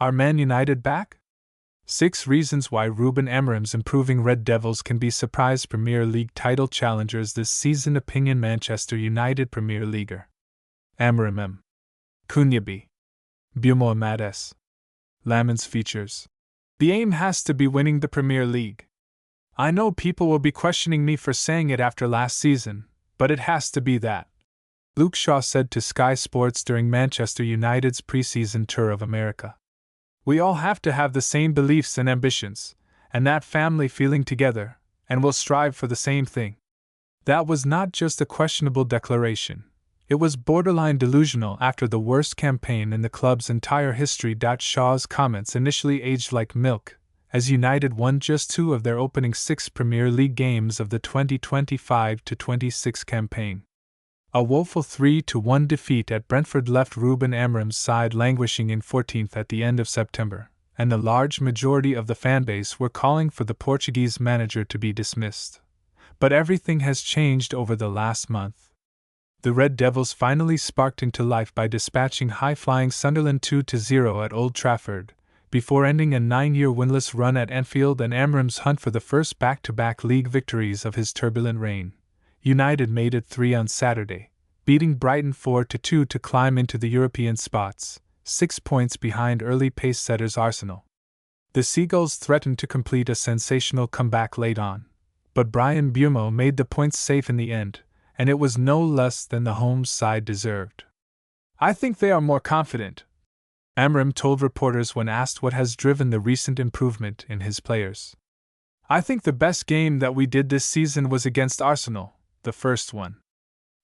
Are Man United back? 6 reasons why Ruben Amorim's improving Red Devils can be surprise Premier League title challengers this season. Opinion. Manchester United Premier Leaguer Amorim M. Cunha B. Bumo Ahmad S. Lamens. Features. The aim has to be winning the Premier League. I know people will be questioning me for saying it after last season, but it has to be that. Luke Shaw said to Sky Sports during Manchester United's pre-season tour of America. We all have to have the same beliefs and ambitions, and that family feeling together, and will strive for the same thing. That was not just a questionable declaration. It was borderline delusional after the worst campaign in the club's entire history. Shaw's comments initially aged like milk, as United won just 2 of their opening 6 Premier League games of the 2025-26 campaign. A woeful 3-1 defeat at Brentford left Ruben Amorim's side languishing in 14th at the end of September, and the large majority of the fanbase were calling for the Portuguese manager to be dismissed. But everything has changed over the last month. The Red Devils finally sparked into life by dispatching high-flying Sunderland 2-0 at Old Trafford, before ending a 9-year winless run at Anfield and Amorim's hunt for the first back-to-back league victories of his turbulent reign. United made it 3 on Saturday, beating Brighton 4-2 to climb into the European spots, 6 points behind early pace-setters Arsenal. The Seagulls threatened to complete a sensational comeback late on, but Bryan Mbeumo made the points safe in the end, and it was no less than the home side deserved. I think they are more confident, Amorim told reporters when asked what has driven the recent improvement in his players. I think the best game that we did this season was against Arsenal, the first one.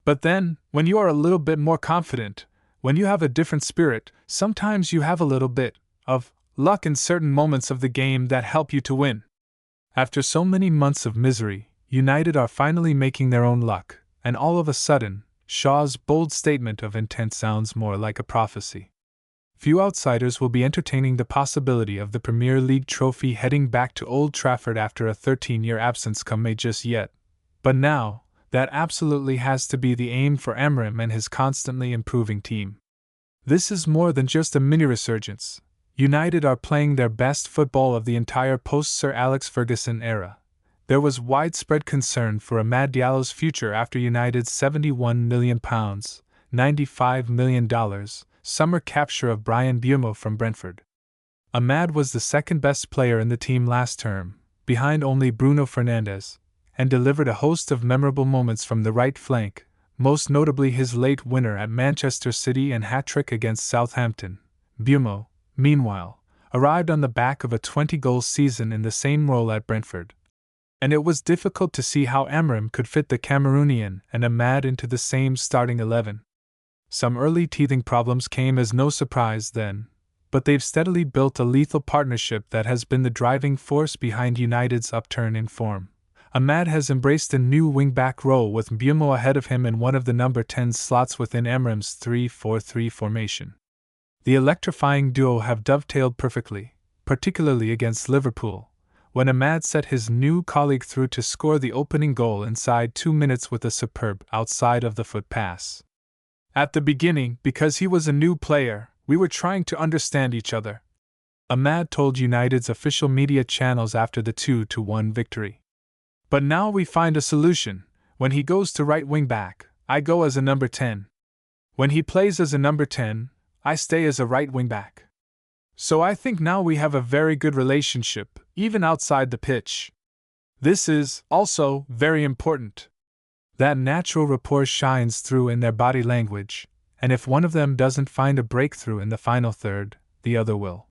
But then, when you are a little bit more confident, when you have a different spirit, sometimes you have a little bit of luck in certain moments of the game that help you to win. After so many months of misery, United are finally making their own luck, and all of a sudden, Shaw's bold statement of intent sounds more like a prophecy. Few outsiders will be entertaining the possibility of the Premier League trophy heading back to Old Trafford after a 13-year absence come May just yet. But now, that absolutely has to be the aim for Amorim and his constantly improving team. This is more than just a mini-resurgence. United are playing their best football of the entire post-Sir Alex Ferguson era. There was widespread concern for Amad Diallo's future after United's £71 million, $95 million, summer capture of Bryan Mbeumo from Brentford. Amad was the second-best player in the team last term, behind only Bruno Fernandes, and delivered a host of memorable moments from the right flank, most notably his late winner at Manchester City and hat-trick against Southampton. Mbeumo, meanwhile, arrived on the back of a 20-goal season in the same role at Brentford. And it was difficult to see how Amorim could fit the Cameroonian and Amad into the same starting 11. Some early teething problems came as no surprise then, but they've steadily built a lethal partnership that has been the driving force behind United's upturn in form. Amad has embraced a new wing-back role with Mbeumo ahead of him in one of the number 10 slots within Amorim's 3-4-3 formation. The electrifying duo have dovetailed perfectly, particularly against Liverpool, when Amad set his new colleague through to score the opening goal inside 2 minutes with a superb outside-of-the-foot pass. At the beginning, because he was a new player, we were trying to understand each other, Amad told United's official media channels after the 2-1 victory. But now we find a solution. When he goes to right wing back, I go as a number 10. When he plays as a number 10, I stay as a right wing back. So I think now we have a very good relationship, even outside the pitch. This is, also, very important. That natural rapport shines through in their body language, and if one of them doesn't find a breakthrough in the final third, the other will.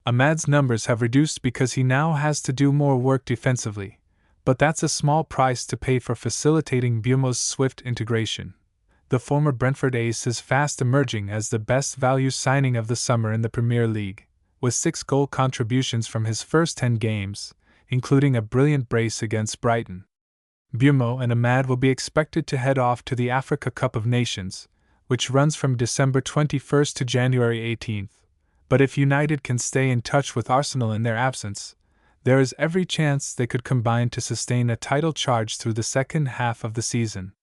Amad's numbers have reduced because he now has to do more work defensively, but that's a small price to pay for facilitating Mbeumo's swift integration. The former Brentford ace is fast emerging as the best value signing of the summer in the Premier League, with 6 goal contributions from his first 10 games, including a brilliant brace against Brighton. Mbeumo and Amad will be expected to head off to the Africa Cup of Nations, which runs from December 21st to January 18th. But if United can stay in touch with Arsenal in their absence, there is every chance they could combine to sustain a title charge through the second half of the season.